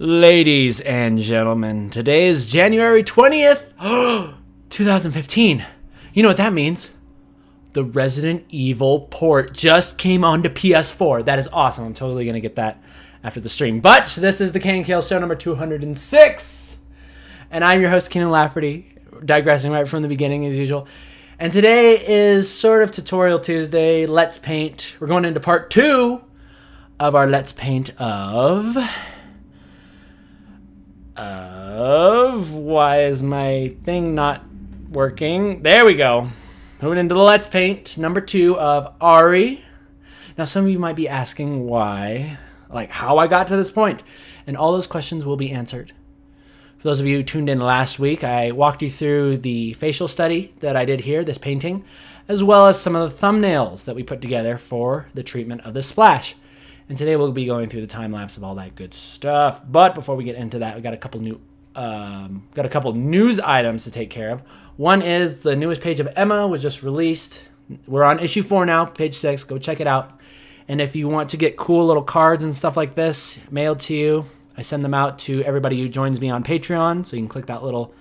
Ladies and gentlemen, today is January 20th, 2015. You know what that means? The Resident Evil port just came onto PS4. That is awesome. I'm totally going to get that after the stream. But this is the KNKL show number 206. And I'm your host, Keenan Lafferty, digressing right from the beginning as usual. And today is sort of Tutorial Tuesday. Let's Paint. We're going into part 2 of our Let's Paint of... Why is my thing not working? There we go. Moving into the Let's Paint number 2 of AHRI. Now some of you might be asking why, like how I got to this point, and all those questions will be answered. For those of you who tuned in last week, I walked you through the facial study that I did here, this painting, as well as some of the thumbnails that we put together for the treatment of this splash. And today we'll be going through the time lapse of all that good stuff. But before we get into that, we got a couple news items to take care of. One is the newest page of Emma was just released. We're on issue 4 now, page 6. Go check it out. And if you want to get cool little cards and stuff like this mailed to you, I send them out to everybody who joins me on Patreon. So you can click that little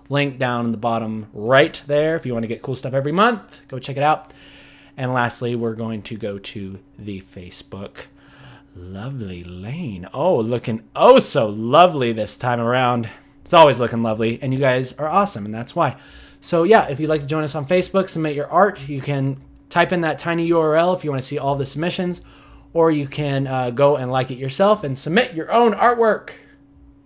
link down in the bottom right there if you want to get cool stuff every month. Go check it out. And lastly, we're going to go to the Facebook lovely lane. Oh, looking oh so lovely this time around. It's always looking lovely, and you guys are awesome, and that's why. So yeah, if you'd like to join us on Facebook, submit your art, you can type in that tiny URL if you want to see all the submissions, or you can go and like it yourself and submit your own artwork.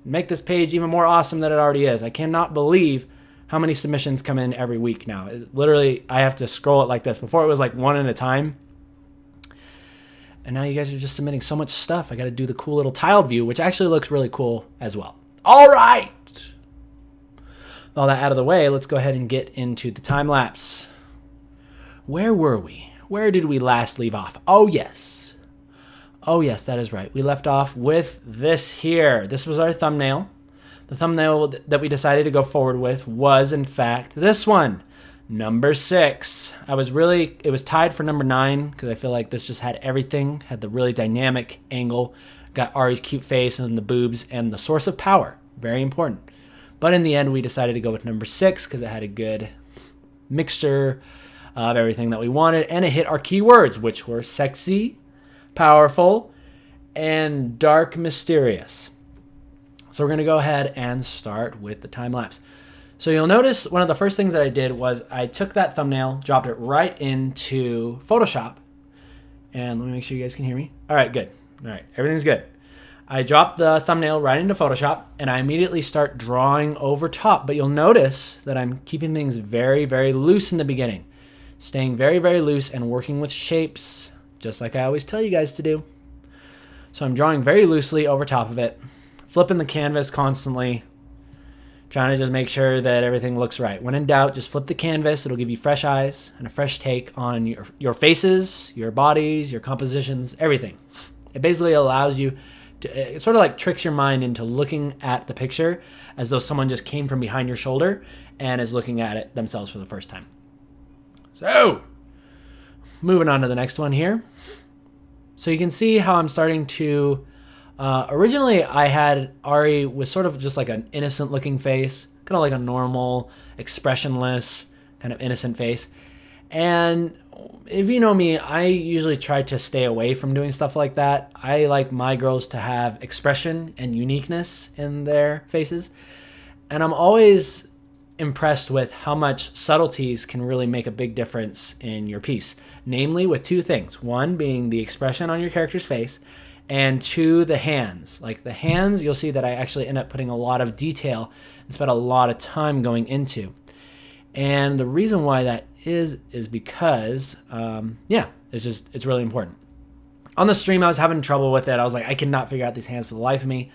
Make this page even more awesome than it already is. I cannot believe how many submissions come in every week now. Literally, I have to scroll it like this. Before it was like one at a time. And now you guys are just submitting so much stuff. I got to do the cool little tiled view, which actually looks really cool as well. All right. With all that out of the way, let's go ahead and get into the time lapse. Where were we? Where did we last leave off? Oh, yes. Oh, yes, that is right. We left off with this here. This was our thumbnail. The thumbnail that we decided to go forward with was, in fact, this one. Number 6. It was tied for number 9 because I feel like this just had everything, had the really dynamic angle, got Ari's cute face and the boobs and the source of power. Very important. But in the end, we decided to go with number 6 because it had a good mixture of everything that we wanted, and it hit our keywords, which were sexy, powerful, and dark mysterious. So we're going to go ahead and start with the time lapse. So you'll notice one of the first things that I did was I took that thumbnail, dropped it right into Photoshop. And let me make sure you guys can hear me. All right, good. All right, everything's good. I dropped the thumbnail right into Photoshop, and I immediately start drawing over top. But you'll notice that I'm keeping things very, very loose in the beginning. Staying very, very loose and working with shapes, just like I always tell you guys to do. So I'm drawing very loosely over top of it, flipping the canvas constantly, trying to just make sure that everything looks right. When in doubt, just flip the canvas. It'll give you fresh eyes and a fresh take on your faces, your bodies, your compositions, everything. It basically allows you to, it sort of like tricks your mind into looking at the picture as though someone just came from behind your shoulder and is looking at it themselves for the first time. So, moving on to the next one here. So you can see how I'm starting to... originally, I had Ari with sort of just like an innocent looking face, kind of like a normal, expressionless, kind of innocent face. And if you know me, I usually try to stay away from doing stuff like that. I like my girls to have expression and uniqueness in their faces. And I'm always impressed with how much subtleties can really make a big difference in your piece. Namely with 2 things. One being the expression on your character's face, and 2, the hands. Like the hands, you'll see that I actually end up putting a lot of detail and spent a lot of time going into. And the reason why that is because, it's really important. On the stream, I was having trouble with it. I was like, I cannot figure out these hands for the life of me.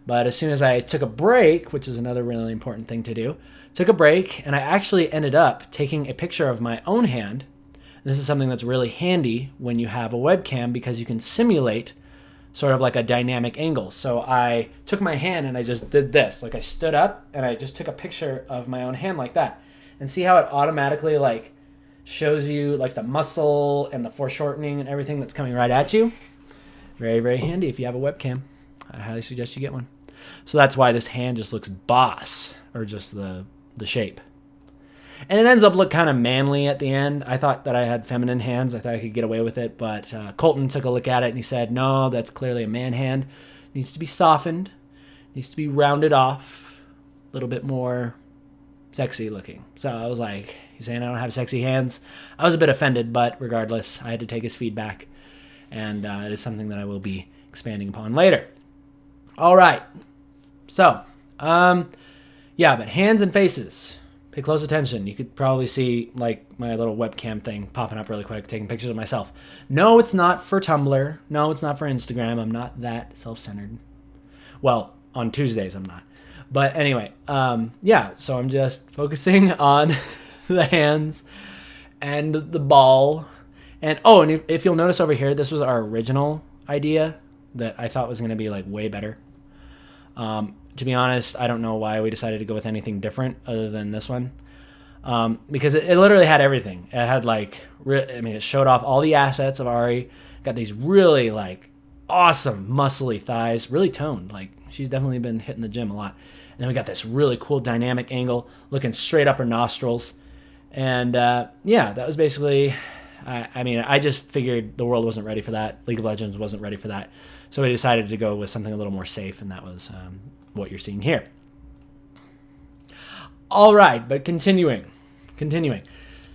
But as soon as I took a break, which is another really important thing to do, took a break, and I actually ended up taking a picture of my own hand. This is something that's really handy when you have a webcam because you can simulate sort of like a dynamic angle. So I took my hand and I just did this. Like I stood up and I just took a picture of my own hand like that. And see how it automatically like shows you like the muscle and the foreshortening and everything that's coming right at you? Very, very handy if you have a webcam. I highly suggest you get one. So that's why this hand just looks boss, or just the shape. And it ends up look kind of manly at the end. I thought that I had feminine hands. I thought I could get away with it. But Colton took a look at it and he said, no, that's clearly a man hand. It needs to be softened. It needs to be rounded off. A little bit more sexy looking. So I was like, he's saying I don't have sexy hands. I was a bit offended, but regardless, I had to take his feedback. And it is something that I will be expanding upon later. All right. So, yeah, but hands and faces. Pay close attention. You could probably see like my little webcam thing popping up really quick, taking pictures of myself. No, it's not for Tumblr. No, it's not for Instagram. I'm not that self-centered. Well, on Tuesdays I'm not. But anyway, yeah, so I'm just focusing on the hands and the ball. And if you'll notice over here, this was our original idea that I thought was going to be like way better. To be honest, I don't know why we decided to go with anything different other than this one. Because it literally had everything. It had it showed off all the assets of AHRI. Got these really like awesome muscly thighs, really toned. Like she's definitely been hitting the gym a lot. And then we got this really cool dynamic angle looking straight up her nostrils. And yeah, that was basically, I just figured the world wasn't ready for that. League of Legends wasn't ready for that. So we decided to go with something a little more safe, and that was what you're seeing here. All right, but continuing.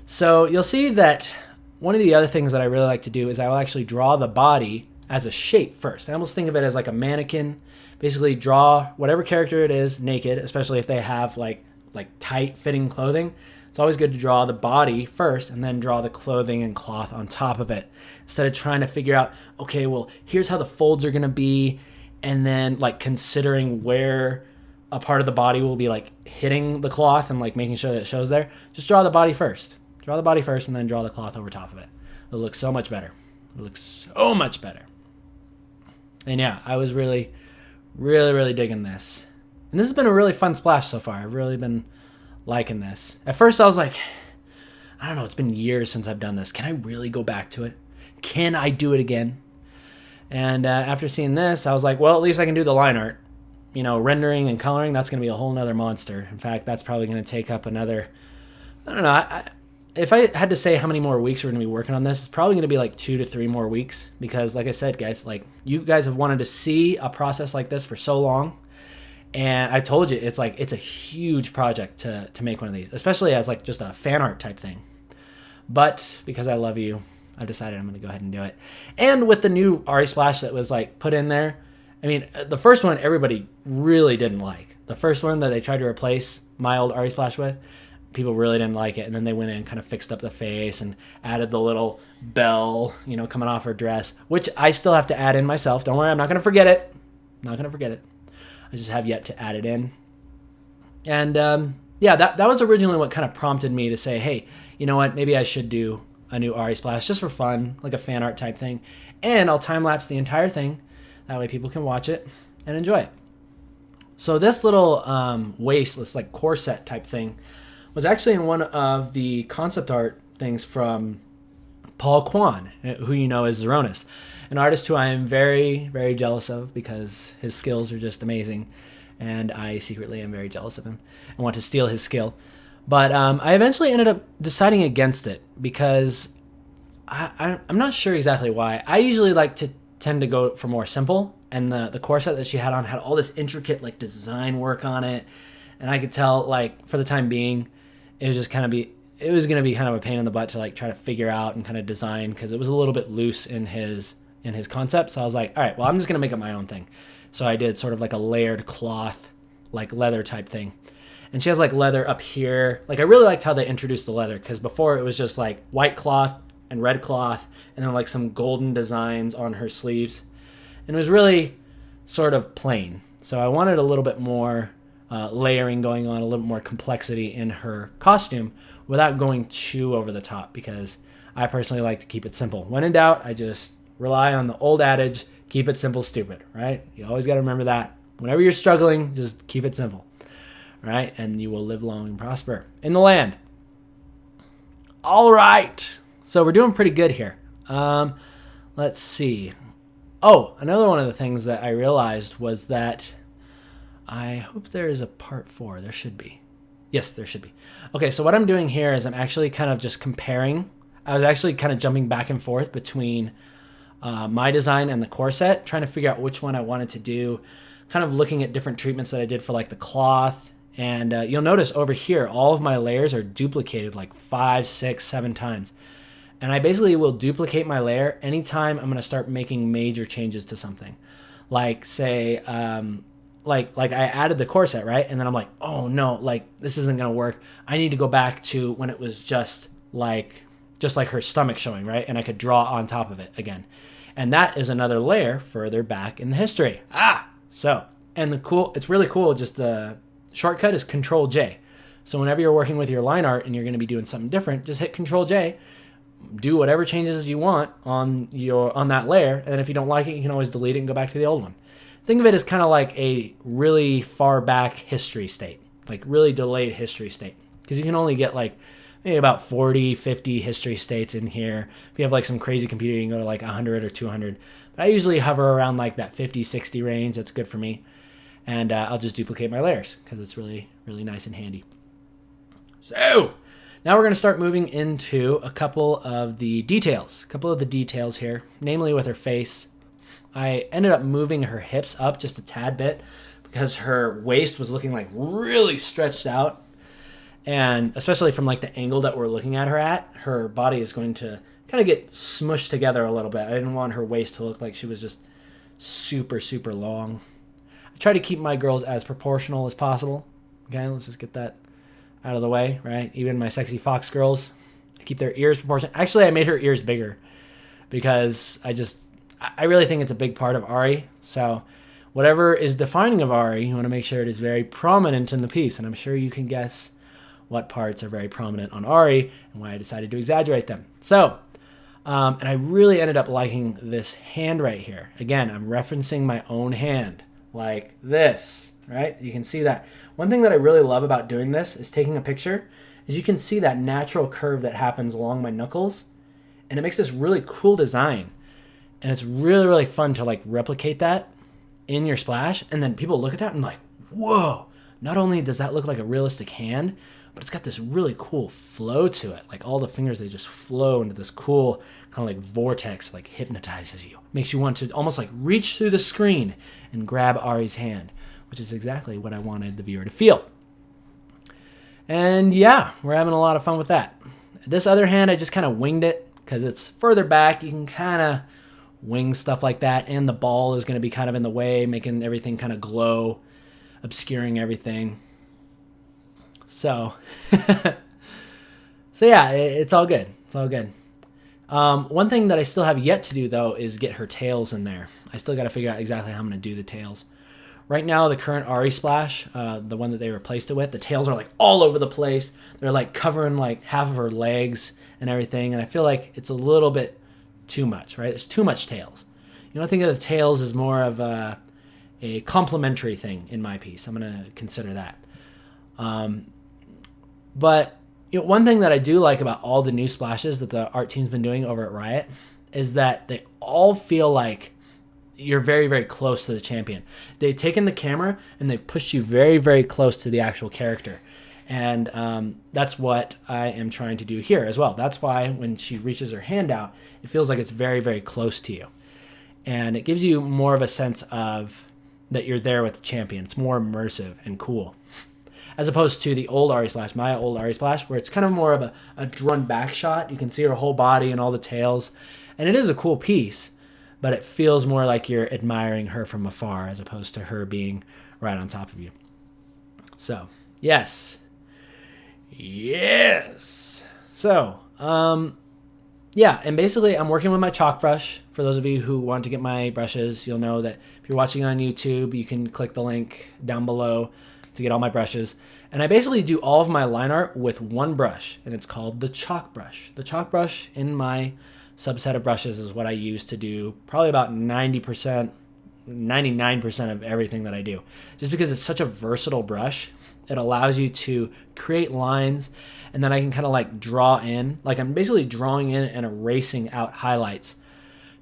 So you'll see that one of the other things that I really like to do is I will actually draw the body as a shape first. I almost think of it as like a mannequin. Basically draw whatever character it is naked, especially if they have like tight fitting clothing. It's always good to draw the body first and then draw the clothing and cloth on top of it, instead of trying to figure out, okay, well, here's how the folds are going to be, and then like considering where a part of the body will be like hitting the cloth and like making sure that it shows there. Just draw the body first. Draw the body first and then draw the cloth over top of it. It'll look so much better. And yeah, I was really digging this. And this has been a really fun splash so far. I've really been liking this. At first I was like, I don't know, it's been years since I've done this. Can I really go back to it? Can I do it again? And after seeing this, I was like, well, at least I can do the line art. You know, rendering and coloring, that's going to be a whole nother monster. In fact, that's probably going to take up another, I don't know, if I had to say how many more weeks we're going to be working on this, it's probably going to be like 2 to 3 more weeks. Because like I said, guys, like you guys have wanted to see a process like this for so long. And I told you, it's a huge project to make one of these, especially as like just a fan art type thing. But because I love you, I've decided I'm going to go ahead and do it. And with the new AHRI splash that was like put in there, I mean, the first one everybody really didn't like. The first one that they tried to replace my old AHRI splash with, people really didn't like it. And then they went in and kind of fixed up the face and added the little bell, you know, coming off her dress, which I still have to add in myself. Don't worry, I'm not going to forget it. I just have yet to add it in. And yeah, that was originally what kind of prompted me to say, hey, you know what, maybe I should do a new AHRI splash just for fun, like a fan art type thing. And I'll time lapse the entire thing. That way people can watch it and enjoy it. So this little waist, this like corset type thing, was actually in one of the concept art things from Paul Kwan, who you know as Zeronis, an artist who I am very, very jealous of because his skills are just amazing. And I secretly am very jealous of him and want to steal his skill. But I eventually ended up deciding against it because I'm not sure exactly why. I usually like to tend to go for more simple, and the corset that she had on had all this intricate like design work on it, and I could tell like for the time being it was just going to be kind of a pain in the butt to like try to figure out and kind of design, because it was a little bit loose in his concept. So I was like, all right, well, I'm just going to make up my own thing. So I did sort of like a layered cloth, like leather type thing. And she has like leather up here. Like I really liked how they introduced the leather, because before it was just like white cloth and red cloth and then like some golden designs on her sleeves. And it was really sort of plain. So I wanted a little bit more layering going on, a little more complexity in her costume without going too over the top, because I personally like to keep it simple. When in doubt, I just rely on the old adage, keep it simple, stupid, right? You always got to remember that. Whenever you're struggling, just keep it simple, right? And you will live long and prosper in the land. All right. So we're doing pretty good here. Let's see. Oh, another one of the things that I realized was that I hope there is a part 4. There should be. Yes, there should be. Okay, so what I'm doing here is I'm actually kind of just comparing. I was actually kind of jumping back and forth between my design and the corset, trying to figure out which one I wanted to do, kind of looking at different treatments that I did for like the cloth. And you'll notice over here, all of my layers are duplicated like 5, 6, 7 times. And I basically will duplicate my layer anytime I'm going to start making major changes to something. Like say, like I added the corset, right? And then I'm like, oh no, like this isn't going to work. I need to go back to when it was just like her stomach showing, right? And I could draw on top of it again. And that is another layer further back in the history. So, and it's really cool, just the shortcut is Control J. So whenever you're working with your line art and you're going to be doing something different, just hit Control J, do whatever changes you want on that layer, and then if you don't like it, you can always delete it and go back to the old one. Think of it as kind of like a really far back history state, like really delayed history state, because you can only get like maybe about 40, 50 history states in here. If you have like some crazy computer, you can go to like 100 or 200. But I usually hover around like that 50, 60 range. That's good for me. And I'll just duplicate my layers because it's really, really nice and handy. So now we're going to start moving into a couple of the details. Here, namely with her face. I ended up moving her hips up just a tad bit because her waist was looking like really stretched out. And especially from like the angle that we're looking at her at, her body is going to kind of get smushed together a little bit. I didn't want her waist to look like she was just super, super long. I try to keep my girls as proportional as possible. Okay, let's just get that out of the way, right? Even my sexy fox girls, I keep their ears proportional. Actually, I made her ears bigger because I really think it's a big part of AHRI. So whatever is defining of AHRI, you want to make sure it is very prominent in the piece. And I'm sure you can guess what parts are very prominent on AHRI and why I decided to exaggerate them. So, and I really ended up liking this hand right here. Again, I'm referencing my own hand like this, right? You can see that. One thing that I really love about doing this is taking a picture is you can see that natural curve that happens along my knuckles, and it makes this really cool design. And it's really, really fun to like replicate that in your splash. And then people look at that and like, whoa, not only does that look like a realistic hand, but it's got this really cool flow to it. Like all the fingers, they just flow into this cool kind of like vortex, like hypnotizes you. Makes you want to almost like reach through the screen and grab AHRI's hand, which is exactly what I wanted the viewer to feel. And yeah, we're having a lot of fun with that. This other hand, I just kind of winged it because it's further back. You can kind of wing stuff like that. And the ball is going to be kind of in the way, making everything kind of glow, obscuring everything. So, yeah, it's all good. It's all good. One thing that I still have yet to do, though, is get her tails in there. I still got to figure out exactly how I'm going to do the tails. Right now, the current AHRI splash, the one that they replaced it with, the tails are like all over the place. They're like covering like half of her legs and everything. And I feel like it's a little bit too much, right? There's too much tails. You know, I think of the tails as more of a complementary thing in my piece. I'm going to consider that. But you know, one thing that I do like about all the new splashes that the art team's been doing over at Riot is that they all feel like you're very, very close to the champion. They've taken the camera and they've pushed you very, very close to the actual character. And that's what I am trying to do here as well. That's why when she reaches her hand out, it feels like it's very, very close to you. And it gives you more of a sense of that you're there with the champion. It's more immersive and cool. As opposed to the old AHRI splash, my old AHRI splash, where it's kind of more of a drawn back shot. You can see her whole body and all the tails. And it is a cool piece, but it feels more like you're admiring her from afar as opposed to her being right on top of you. So, yes. So, yeah, and basically I'm working with my chalk brush. For those of you who want to get my brushes, you'll know that if you're watching on YouTube, you can click the link down below to get all my brushes. And I basically do all of my line art with one brush, and it's called the chalk brush. The chalk brush in my subset of brushes is what I use to do probably about 90%, 99% of everything that I do. Just because it's such a versatile brush, it allows you to create lines, and then I can kind of like draw in, like I'm basically drawing in and erasing out highlights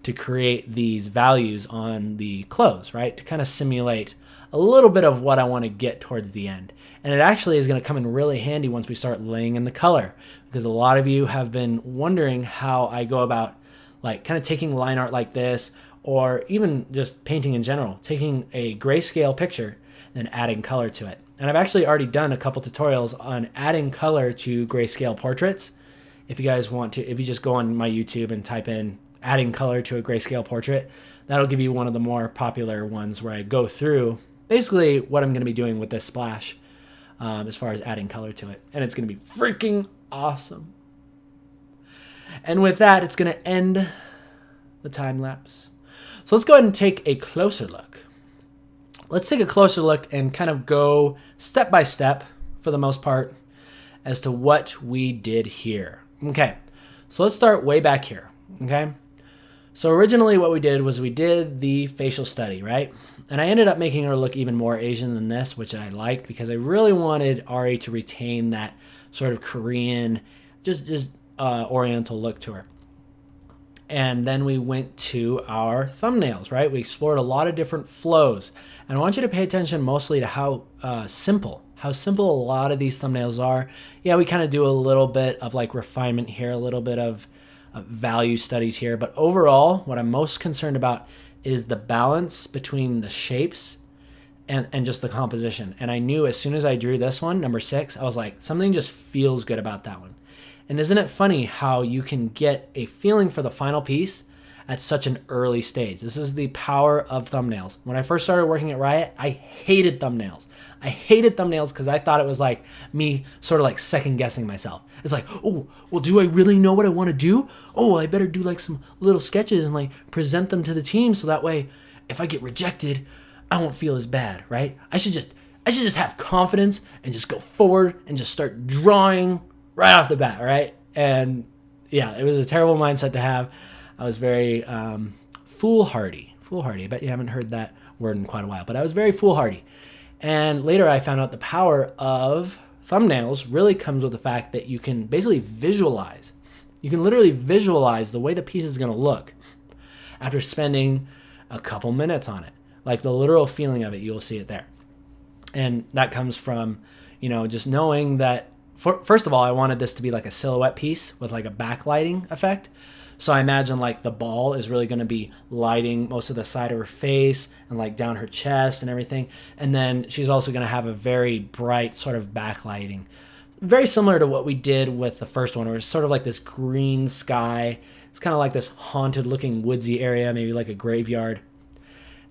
to create these values on the clothes, right? To kind of simulate a little bit of what I want to get towards the end. And it actually is going to come in really handy once we start laying in the color, because a lot of you have been wondering how I go about like kind of taking line art like this, or even just painting in general, taking a grayscale picture and adding color to it. And I've actually already done a couple tutorials on adding color to grayscale portraits. If you guys want to, if you just go on my YouTube and type in adding color to a grayscale portrait, that'll give you one of the more popular ones where I go through basically what I'm going to be doing with this splash as far as adding color to it. And it's going to be freaking awesome. And with that, it's going to end the time lapse. So let's go ahead and take a closer look. Let's take a closer look and kind of go step by step for the most part as to what we did here. Okay, so let's start way back here, okay? So originally what we did was we did the facial study, right? And I ended up making her look even more Asian than this, which I liked because I really wanted Ari to retain that sort of Korean, just Oriental look to her. And then we went to our thumbnails, right? We explored a lot of different flows. And I want you to pay attention mostly to how simple a lot of these thumbnails are. Yeah, we kind of do a little bit of like refinement here, a little bit of value studies here. But overall, what I'm most concerned about is the balance between the shapes and just the composition. And I knew as soon as I drew this one, number 6, I was like, something just feels good about that one. And isn't it funny how you can get a feeling for the final piece at such an early stage? This is the power of thumbnails. When I first started working at Riot, I hated thumbnails. I hated thumbnails because I thought it was like me sort of like second guessing myself. It's like, oh, well, do I really know what I want to do? Oh, I better do like some little sketches and like present them to the team so that way if I get rejected, I won't feel as bad, right? I should just have confidence and just go forward and just start drawing right off the bat, right? And yeah, it was a terrible mindset to have. I was very foolhardy. I bet you haven't heard that word in quite a while, but I was very foolhardy. And later I found out the power of thumbnails really comes with the fact that you can basically visualize. You can literally visualize the way the piece is going to look after spending a couple minutes on it. Like the literal feeling of it, you'll see it there. And that comes from, just knowing that first of all, I wanted this to be like a silhouette piece with like a backlighting effect. So I imagine like the ball is really going to be lighting most of the side of her face and like down her chest and everything. And then she's also going to have a very bright sort of backlighting. Very similar to what we did with the first one, where it's sort of like this green sky. It's kind of like this haunted looking woodsy area, maybe like a graveyard.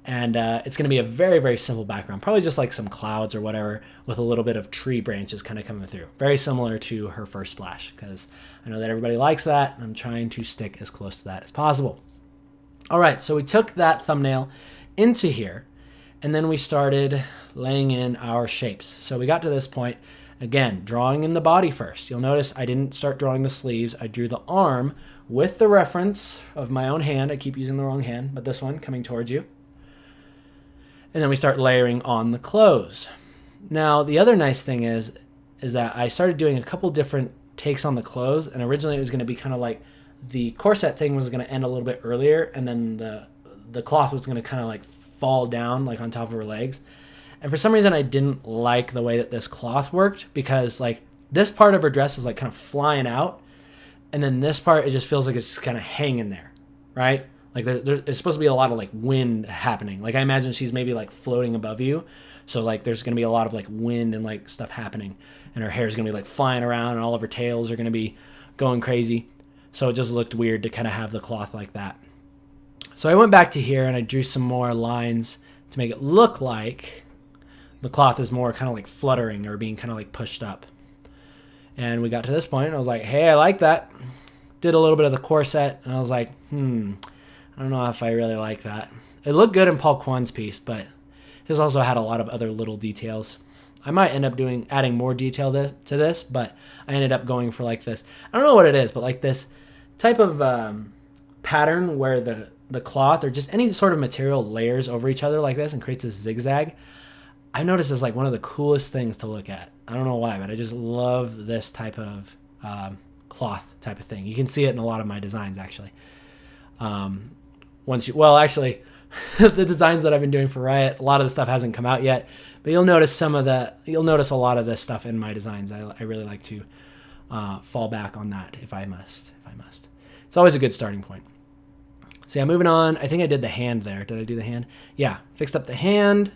And it's going to be a very, very simple background, probably just like some clouds or whatever with a little bit of tree branches kind of coming through. Very similar to her first splash, because I know that everybody likes that, and I'm trying to stick as close to that as possible. All right, so we took that thumbnail into here, and then we started laying in our shapes. So we got to this point, again, drawing in the body first. You'll notice I didn't start drawing the sleeves. I drew the arm with the reference of my own hand. I keep using the wrong hand, but this one coming towards you. And then we start layering on the clothes. Now, the other nice thing is that I started doing a couple different takes on the clothes, and originally it was going to be kind of like the corset thing was going to end a little bit earlier, and then the cloth was going to kind of like fall down like on top of her legs. And for some reason, I didn't like the way that this cloth worked, because like this part of her dress is like kind of flying out, and then this part, it just feels like it's just kind of hanging there, right? Like there's supposed to be a lot of like wind happening. Like I imagine she's maybe like floating above you. So like there's going to be a lot of like wind and like stuff happening. And her hair is going to be like flying around and all of her tails are going to be going crazy. So it just looked weird to kind of have the cloth like that. So I went back to here and I drew some more lines to make it look like the cloth is more kind of like fluttering or being kind of like pushed up. And we got to this point and I was like, hey, I like that. Did a little bit of the corset and I was like, I don't know if I really like that. It looked good in Paul Kwan's piece, but his also had a lot of other little details. I might end up adding more detail to this, but I ended up going for like this. I don't know what it is, but like this type of pattern where the cloth or just any sort of material layers over each other like this and creates this zigzag. I noticed is like one of the coolest things to look at. I don't know why, but I just love this type of cloth type of thing. You can see it in a lot of my designs actually. once you, well, actually, the designs that I've been doing for Riot, a lot of the stuff hasn't come out yet, but you'll notice a lot of this stuff in my designs. I really like to fall back on that if I must. It's always a good starting point. So yeah, moving on. I think I did the hand there. Did I do the hand? Yeah, fixed up the hand.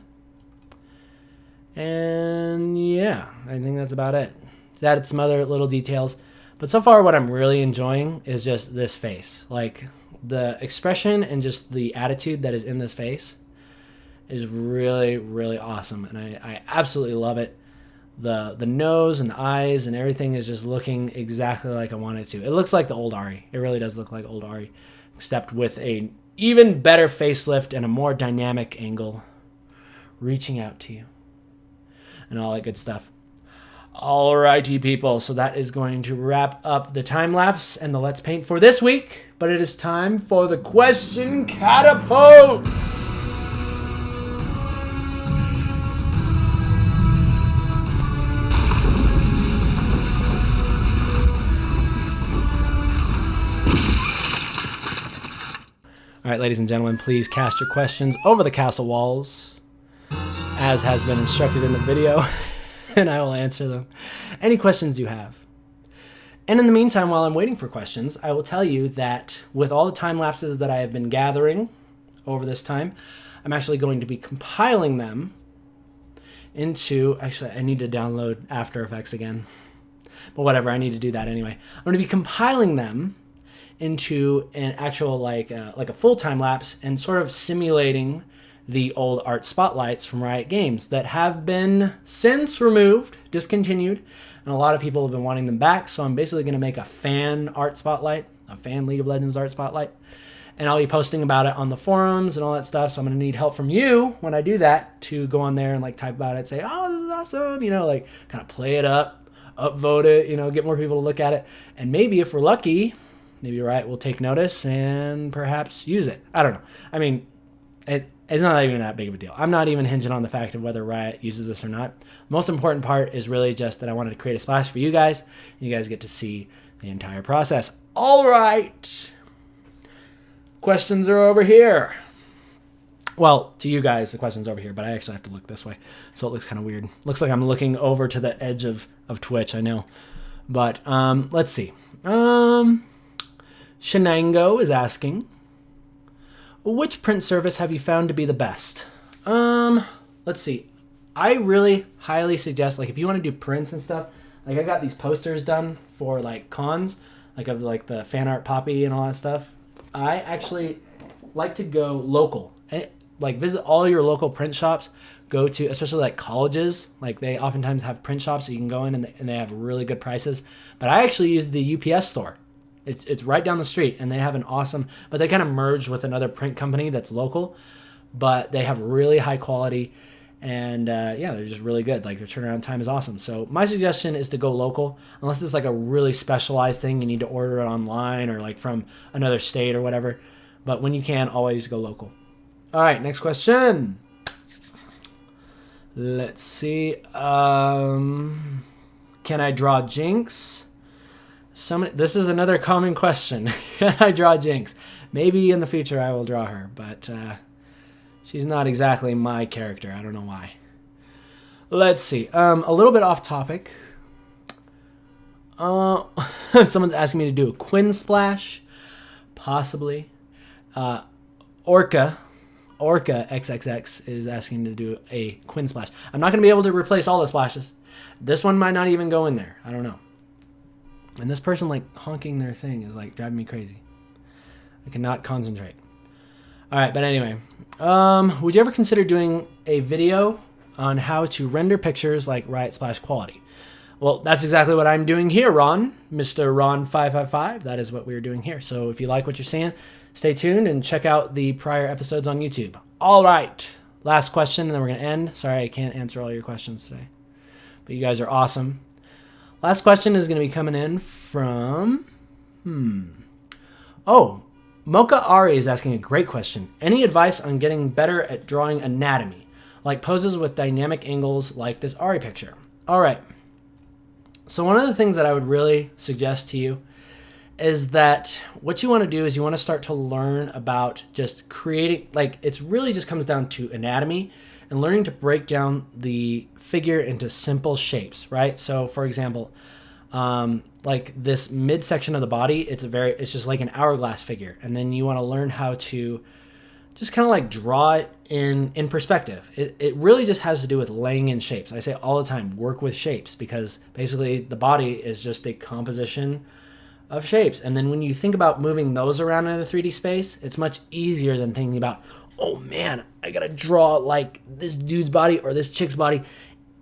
And yeah, I think that's about it. Just added some other little details. But so far what I'm really enjoying is just this face. Like the expression and just the attitude that is in this face is really, really awesome. And I absolutely love it. The nose and the eyes and everything is just looking exactly like I want it to. It looks like the old AHRI. It really does look like old AHRI, except with a even better facelift and a more dynamic angle reaching out to you and all that good stuff. Alrighty, people. So that is going to wrap up the time lapse and the Let's Paint for this week. But it is time for the question catapults. All right, ladies and gentlemen, please cast your questions over the castle walls, as has been instructed in the video, and I will answer them. Any questions you have. And in the meantime, while I'm waiting for questions, I will tell you that with all the time lapses that I have been gathering over this time, I'm actually going to be compiling them into, actually, I need to download After Effects again. But whatever, I need to do that anyway. I'm going to be compiling them into an actual like a full time lapse and sort of simulating the old art spotlights from Riot Games that have been since removed, discontinued, and a lot of people have been wanting them back. So I'm basically going to make a fan art spotlight, a fan League of Legends art spotlight, and I'll be posting about it on the forums and all that stuff. So I'm going to need help from you when I do that to go on there and like type about it, say, oh, this is awesome, you know, like kind of play it up, upvote it, you know, get more people to look at it, and maybe if we're lucky, maybe Riot will take notice and perhaps use it. I don't know. I mean, it's not even that big of a deal. I'm not even hinging on the fact of whether Riot uses this or not. The most important part is really just that I wanted to create a splash for you guys. And you guys get to see the entire process. All right. Questions are over here. Well, to you guys, the question's over here, but I actually have to look this way. So it looks kind of weird. Looks like I'm looking over to the edge of Twitch, I know. But let's see. Shenango is asking, which print service have you found to be the best? Let's see. I really highly suggest, like, if you want to do prints and stuff, like I got these posters done for like cons, like of like the fan art poppy and all that stuff. I actually like to go local. Like visit all your local print shops. Go to, especially like colleges, like they oftentimes have print shops that you can go in and they have really good prices. But I actually use the UPS store. It's right down the street, and they have an awesome, but they kind of merged with another print company that's local, but they have really high quality, and yeah, they're just really good. Like their turnaround time is awesome. So my suggestion is to go local, unless it's like a really specialized thing you need to order it online or like from another state or whatever. But when you can, always go local. All right, next question. Let's see. Can I draw Jinkx? This is another common question. Can I draw Jinkx? Maybe in the future I will draw her, but she's not exactly my character. I don't know why. Let's see. A little bit off topic. Someone's asking me to do a Quinn splash. Possibly. Orca XXX is asking to do a Quinn splash. I'm not going to be able to replace all the splashes. This one might not even go in there. I don't know. And this person like honking their thing is like driving me crazy. I cannot concentrate. All right, but anyway, would you ever consider doing a video on how to render pictures like Riot Splash quality? Well, that's exactly what I'm doing here, Ron. Mr. Ron555. That is what we're doing here. So if you like what you're seeing, stay tuned and check out the prior episodes on YouTube. All right, last question, and then we're going to end. Sorry, I can't answer all your questions today, but you guys are awesome. Last question is going to be coming in from, Mocha Ari is asking a great question. Any advice on getting better at drawing anatomy, like poses with dynamic angles like this Ari picture? All right. So one of the things that I would really suggest to you is that what you want to do is you want to start to learn about just creating, like, it's really just comes down to anatomy and learning to break down the figure into simple shapes, right? So for example, like this midsection of the body, it's just like an hourglass figure. And then you want to learn how to just kind of like draw it in perspective. It really just has to do with laying in shapes. I say all the time, work with shapes, because basically the body is just a composition of shapes. And then when you think about moving those around in the 3D space, it's much easier than thinking about, oh man, I gotta draw like this dude's body or this chick's body,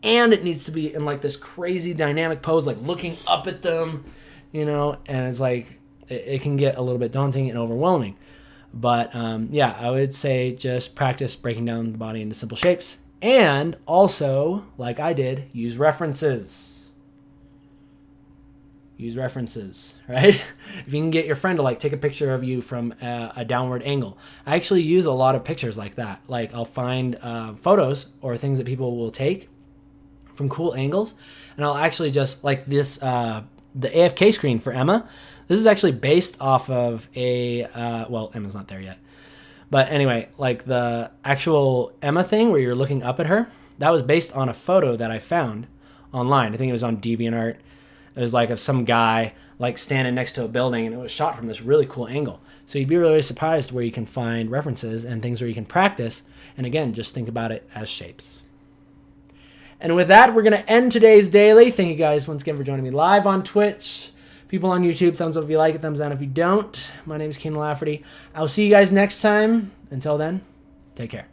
and it needs to be in like this crazy dynamic pose, like looking up at them, you know, and it's like, it can get a little bit daunting and overwhelming. But yeah, I would say just practice breaking down the body into simple shapes, and also, like I did, use references. Use references, right? If you can get your friend to like take a picture of you from a downward angle. I actually use a lot of pictures like that. Like I'll find photos or things that people will take from cool angles, and I'll actually just like this, the AFK screen for Emma. This is actually based off of a, well, Emma's not there yet. But anyway, like the actual Emma thing where you're looking up at her, that was based on a photo that I found online. I think it was on DeviantArt. It was like of some guy like standing next to a building, and it was shot from this really cool angle. So you'd be really surprised where you can find references and things where you can practice. And again, just think about it as shapes. And with that, we're going to end today's daily. Thank you guys once again for joining me live on Twitch. People on YouTube, thumbs up if you like it, thumbs down if you don't. My name is KNKL. I'll see you guys next time. Until then, take care.